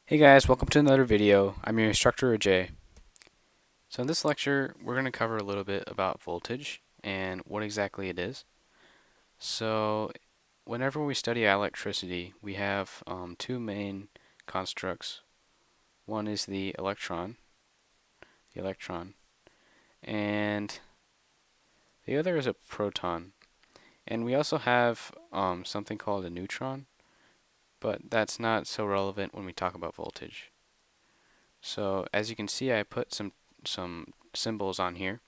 Hey guys, welcome to another video. I'm your instructor, Ajay. So in this lecture, we're going to cover a little bit about voltage and what exactly it is. So whenever we study electricity, we have two main constructs. One is the electron, and the other is a proton. And we also have something called a neutron, but that's not so relevant when we talk about voltage. So as you can see, I put some symbols on here.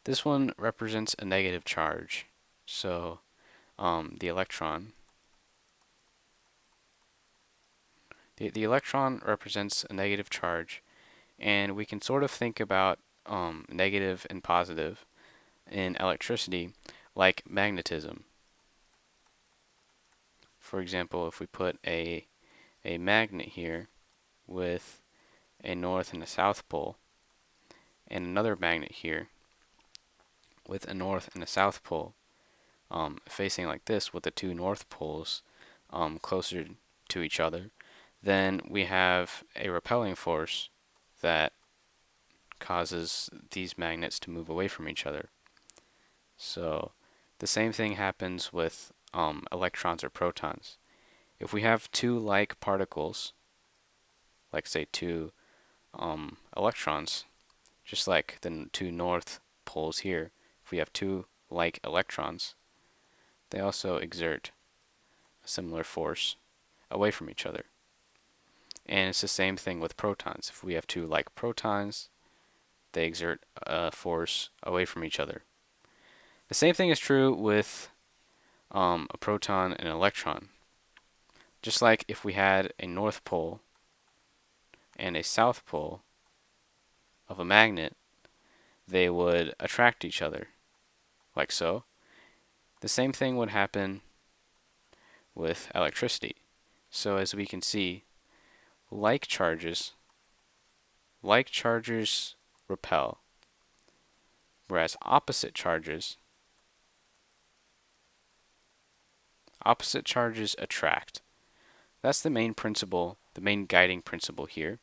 This one represents a negative charge. So the electron, the electron represents a negative charge, and we can sort of think about negative and positive in electricity like magnetism. For example, if we put a magnet here with a north and a south pole, and another magnet here with a north and a south pole, facing like this with the two north poles closer to each other, then we have a repelling force that causes these magnets to move away from each other. So the same thing happens with electrons or protons. If we have two like particles, like say two electrons, just like the two north poles here, if we have two like electrons, they also exert a similar force away from each other. And it's the same thing with protons. If we have two like protons, they exert a force away from each other. The same thing is true with a proton and an electron. Just like if we had a north pole and a south pole of a magnet, they would attract each other, like so. The same thing would happen with electricity. So as we can see, like charges, like charges repel, whereas opposite charges attract. That's the main principle, the main guiding principle here.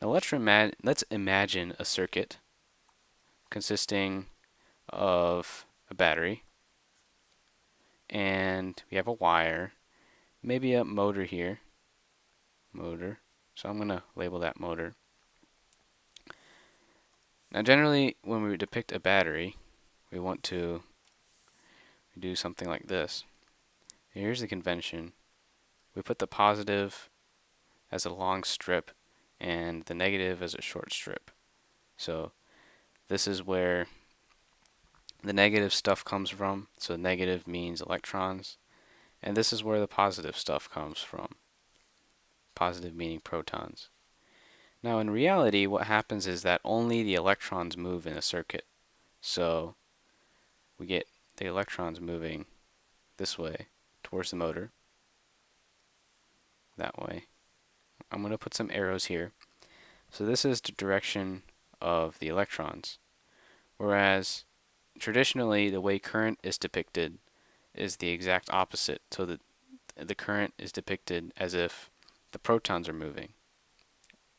Now let's imagine a circuit consisting of a battery, and we have a wire, maybe a motor here, motor. So I'm going to label that motor. Now generally when we depict a battery, we want to do something like this. Here's the convention. We put the positive as a long strip and the negative as a short strip. So this is where the negative stuff comes from. So negative means electrons. And this is where the positive stuff comes from. Positive meaning protons. Now in reality, what happens is that only the electrons move in a circuit. So we get the electrons moving this way towards the motor, that way. I'm going to put some arrows here. So this is the direction of the electrons. Whereas traditionally the way current is depicted is the exact opposite. So the current is depicted as if the protons are moving.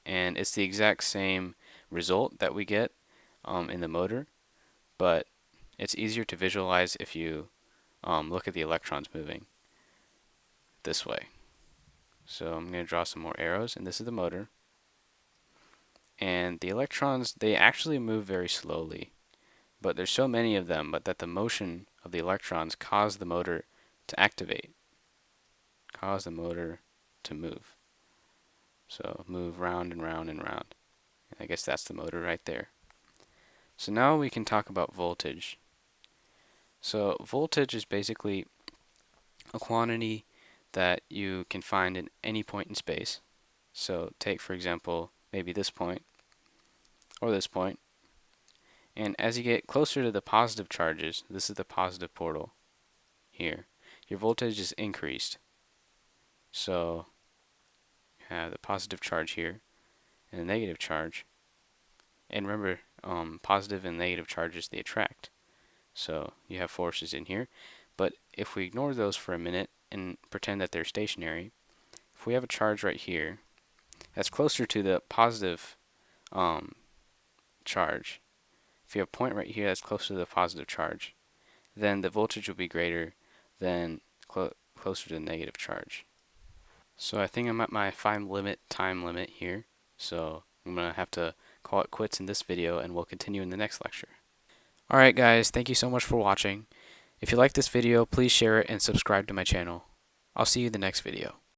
And it's the exact same result that we get in the motor, but it's easier to visualize if you look at the electrons moving this way. So I'm going to draw some more arrows, and this is the motor. And the electrons, they actually move very slowly, but there's so many of them, but that the motion of the electrons cause the motor to activate, cause the motor to move. So move round and round and round. I guess that's the motor right there. So now we can talk about voltage. So voltage is basically a quantity that you can find in any point in space. So take, for example, maybe this point or this point. And as you get closer to the positive charges, this is the positive portal here, your voltage is increased. So you have the positive charge here and the negative charge. And remember, positive and negative charges, they attract. So you have forces in here. But if we ignore those for a minute and pretend that they're stationary, if we have a charge right here, that's closer to the positive charge, if you have a point right here that's closer to the positive charge, then the voltage will be greater than closer to the negative charge. So I think I'm at my time limit here. So I'm going to have to call it quits in this video, and we'll continue in the next lecture. Alright guys, thank you so much for watching. If you like this video, please share it and subscribe to my channel. I'll see you in the next video.